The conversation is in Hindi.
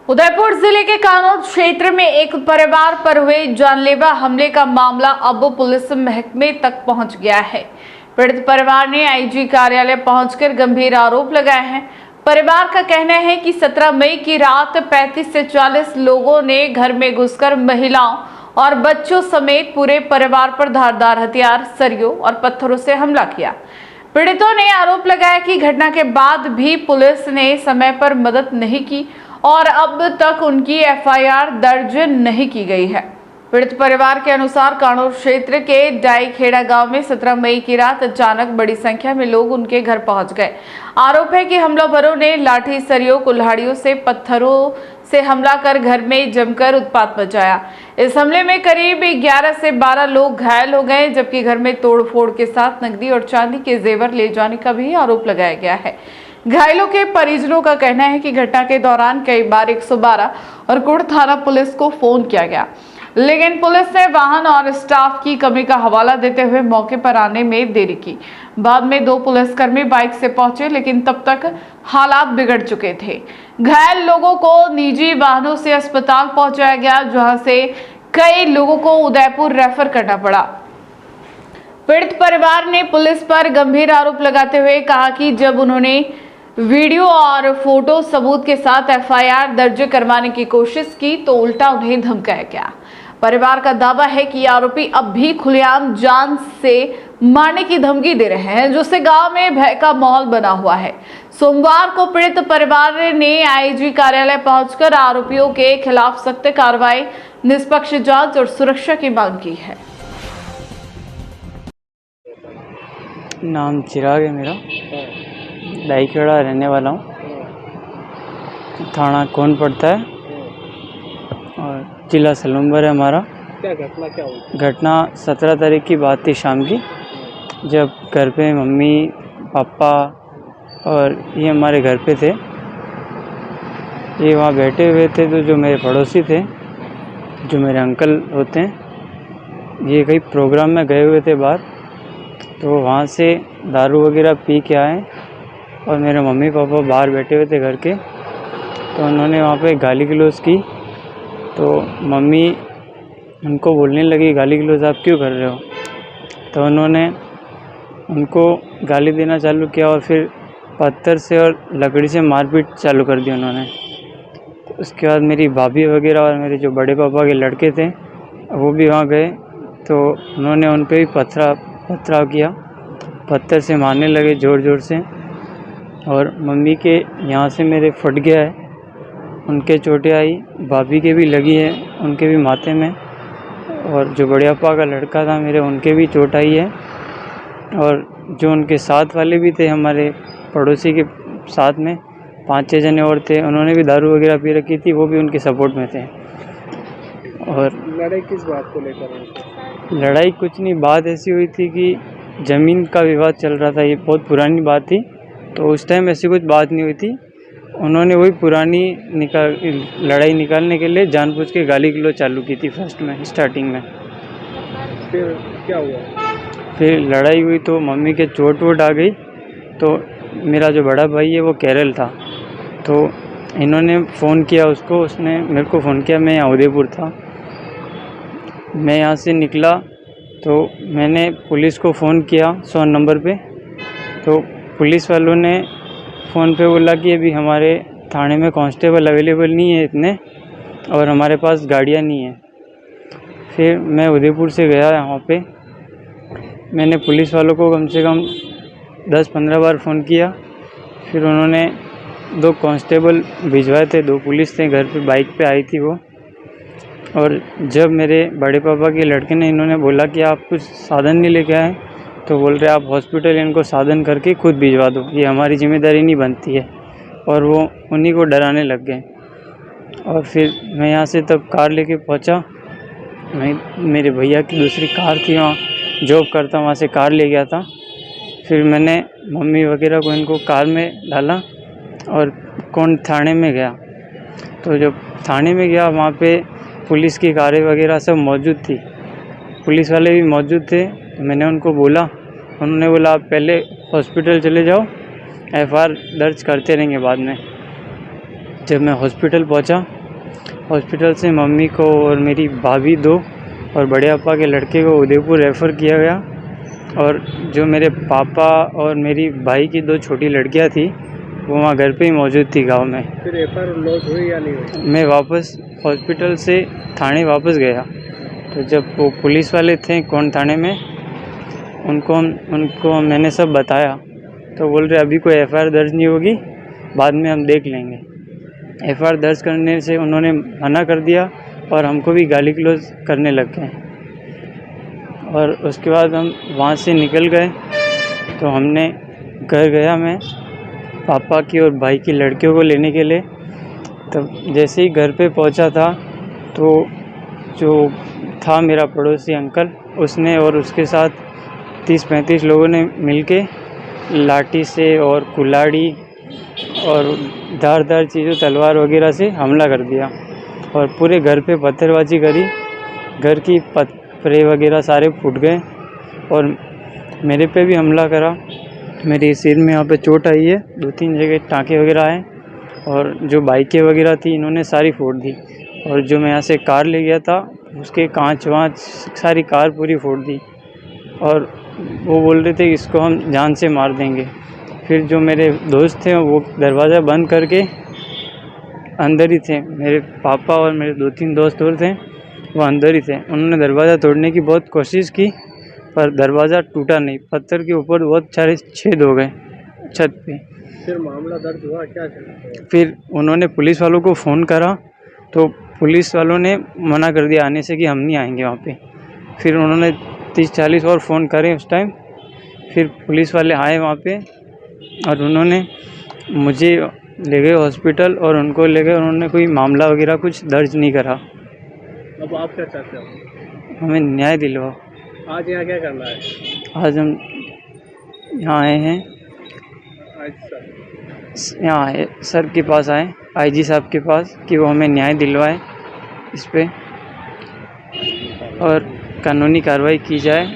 उदयपुर जिले के कानौर क्षेत्र में एक परिवार पर हुए जानलेवा हमले का मामला अब पुलिस महकमे तक पहुंच गया है। पीड़ित परिवार ने आईजी कार्यालय पहुंचकर गंभीर आरोप लगाए हैं। परिवार का कहना है कि 17 मई की रात 35 से 40 लोगों ने घर में घुसकर महिलाओं और बच्चों समेत पूरे परिवार पर धारदार हथियार, सरियों और पत्थरों से हमला किया। पीड़ितों ने आरोप लगाया कि घटना के बाद भी पुलिस ने समय पर मदद नहीं की और अब तक उनकी एफआईआर दर्ज नहीं की गई है। पीड़ित परिवार के अनुसार कानौर क्षेत्र के डाईखेड़ा गांव में 17 मई की रात अचानक बड़ी संख्या में लोग उनके घर पहुंच गए। आरोप है कि हमलावरों ने लाठी, सरियों, कुल्हाड़ियों से, पत्थरों से हमला कर घर में जमकर उत्पात मचाया। इस हमले में करीब 11 से 12 लोग घायल हो गए, जबकि घर में तोड़फोड़ के साथ नकदी और चांदी के जेवर ले जाने का भी आरोप लगाया गया है। घायलों के परिजनों का कहना है कि घटना के दौरान कई बार 112 और कुड़ थाना पुलिस को फोन किया गया, लेकिन पुलिस ने वाहन और स्टाफ की कमी का हवाला देते हुए मौके पर आने में देरी की। बाद में 2 पुलिसकर्मी बाइक से पहुंचे, लेकिन तब तक हालात बिगड़ चुके थे। घायल लोगों को निजी वाहनों से अस्पताल पहुंचाया गया, जहां से कई लोगों को उदयपुर रेफर करना पड़ा। पीड़ित परिवार ने पुलिस पर गंभीर आरोप लगाते हुए कहा कि जब उन्होंने वीडियो और फोटो सबूत के साथ एफआईआर दर्ज करवाने की कोशिश की तो उल्टा उन्हें धमकाया गया। परिवार का दावा है कि आरोपी अब भी खुलेआम जान से मारने की धमकी दे रहे हैं, जिससे गांव में भय का माहौल बना हुआ है। सोमवार को पीड़ित परिवार ने आईजी कार्यालय पहुंचकर आरोपियों के खिलाफ सख्त कार्रवाई, निष्पक्ष जांच और सुरक्षा की मांग की है। नाम चिराग है मेरा, डाईखेड़ा रहने वाला हूँ। थाना कौन पड़ता है और जिला सलूम्बर है हमारा। क्या हुई? घटना 17 तारीख की बात थी शाम की, जब घर पे मम्मी, पापा और ये हमारे घर पे थे। ये वहाँ बैठे हुए थे, तो जो मेरे पड़ोसी थे, जो मेरे अंकल होते हैं, ये कहीं प्रोग्राम में गए हुए थे बाहर, तो वहाँ से दारू वगैरह पी के आए और मेरे मम्मी पापा बाहर बैठे हुए थे घर के। तो उन्होंने वहाँ पे गाली गलौज की, तो मम्मी उनको बोलने लगी, गाली गलौज आप क्यों कर रहे हो? तो उन्होंने उनको गाली देना चालू किया और फिर पत्थर से और लकड़ी से मारपीट चालू कर दी उन्होंने। तो उसके बाद मेरी भाभी वगैरह और मेरे जो बड़े पापा के लड़के थे वो भी वहाँ गए, तो उन्होंने उन पर भी पथराव किया, पत्थर से मारने लगे ज़ोर ज़ोर से। और मम्मी के यहाँ से मेरे फट गया है, उनके चोटें आई, भाभी के भी लगी है, उनके भी माथे में, और जो बड़े पापा का लड़का था मेरे, उनके भी चोट आई है। और जो उनके साथ वाले भी थे, हमारे पड़ोसी के साथ में 5-6 जने और थे, उन्होंने भी दारू वगैरह पी रखी थी, वो भी उनके सपोर्ट में थे। और लड़ाई किस बात को लेकर है? लड़ाई कुछ नहीं, बात ऐसी हुई थी कि ज़मीन का विवाद चल रहा था। ये बहुत पुरानी बात थी, तो उस टाइम ऐसी कुछ बात नहीं हुई थी। उन्होंने वही पुरानी लड़ाई निकालने के लिए जानबूझ के गाली गलौज चालू की थी फर्स्ट में, स्टार्टिंग में। फिर क्या हुआ? फिर लड़ाई हुई तो मम्मी के चोट वोट आ गई। तो मेरा जो बड़ा भाई है वो केरल था, तो इन्होंने फ़ोन किया उसको, उसने मेरे को फ़ोन किया। मैं यहाँ उदयपुर था, मैं यहाँ से निकला तो मैंने पुलिस को फ़ोन किया 100 नंबर पे। तो पुलिस वालों ने फ़ोन पे बोला कि अभी हमारे थाने में कांस्टेबल अवेलेबल नहीं है इतने, और हमारे पास गाड़ियाँ नहीं हैं। फिर मैं उदयपुर से गया यहाँ पे, मैंने पुलिस वालों को कम से कम 10-15 बार फ़ोन किया। फिर उन्होंने 2 कांस्टेबल भिजवाए थे, 2 पुलिस थे घर पे, बाइक पे आई थी वो। और जब मेरे बड़े पापा के लड़के ने, इन्होंने बोला कि आप कुछ साधन नहीं लेके आए, तो बोल रहे आप हॉस्पिटल इनको साधन करके खुद भिजवा दो, ये हमारी जिम्मेदारी नहीं बनती है। और वो उन्हीं को डराने लग गए। और फिर मैं यहाँ से तब कार लेके पहुँचा, मैं मेरे भैया की दूसरी कार थी, वहाँ जॉब करता, वहाँ से कार ले गया था। फिर मैंने मम्मी वगैरह को इनको कार में डाला और कौन थाने में गया। तो जब थाने में गया, वहाँ पे पुलिस की कारें वगैरह सब मौजूद थी, पुलिस वाले भी मौजूद थे। तो मैंने उनको बोला, उन्होंने बोला आप पहले हॉस्पिटल चले जाओ, एफआईआर दर्ज करते रहेंगे बाद में। जब मैं हॉस्पिटल पहुंचा हॉस्पिटल से मम्मी को और मेरी भाभी 2 और बड़े पापा के लड़के को उदयपुर रेफ़र किया गया। और जो मेरे पापा और मेरी भाई की 2 छोटी लड़कियां थी वो वहाँ घर पे ही मौजूद थी गांव में। फिर एफआईआर लॉन्च हुई या नहीं हुई? मैं वापस हॉस्पिटल से थाने वापस गया, तो जब वो पुलिस वाले थे कौन थाने में, उनको मैंने सब बताया, तो बोल रहे अभी कोई एफआईआर दर्ज नहीं होगी, बाद में हम देख लेंगे। एफआईआर दर्ज करने से उन्होंने मना कर दिया और हमको भी गाली गलौज करने लग गए। और उसके बाद हम वहाँ से निकल गए, तो हमने घर गया मैं पापा की और भाई की लड़कियों को लेने के लिए। तब जैसे ही घर पे पहुँचा था तो जो था मेरा पड़ोसी अंकल, उसने और उसके साथ 30-35 लोगों ने मिलके लाठी से और कुल्हाड़ी और धारदार चीज़ों तलवार वगैरह से हमला कर दिया और पूरे घर पे पत्थरबाजी करी। घर की पत्रे वगैरह सारे फूट गए और मेरे पे भी हमला करा। मेरे सिर में यहाँ पे चोट आई है, 2-3 जगह टाँके वगैरह आए और जो बाइकें वगैरह थी इन्होंने सारी फोड़ दी। और जो मैं यहाँ से कार ले गया था उसके कांच वाँच सारी कार पूरी फोड़ दी और वो बोल रहे थे इसको हम जान से मार देंगे। फिर जो मेरे दोस्त थे वो दरवाज़ा बंद करके अंदर ही थे, मेरे पापा और मेरे 2-3 दोस्त और थे वो अंदर ही थे। उन्होंने दरवाज़ा तोड़ने की बहुत कोशिश की पर दरवाज़ा टूटा नहीं, पत्थर के ऊपर बहुत सारे छेद हो गए छत पे। फिर मामला दर्ज हुआ, क्या चला? फिर उन्होंने पुलिस वालों को फ़ोन करा तो पुलिस वालों ने मना कर दिया आने से कि हम नहीं आएंगे वहाँ पे। फिर उन्होंने 30-40 और फ़ोन करे उस टाइम। फिर पुलिस वाले आए वहाँ पे और उन्होंने मुझे ले गए हॉस्पिटल और उनको ले गए। उन्होंने कोई मामला वगैरह कुछ दर्ज नहीं करा। अब आप क्या चाहते हो? हमें न्याय दिलवाओ। आज यहाँ क्या करना है? आज हम यहाँ आए हैं, आज सर यहाँ आए सर के पास आए, आईजी साहब के पास, कि वो हमें न्याय दिलवाए इस पे और कानूनी कार्रवाई की जाए।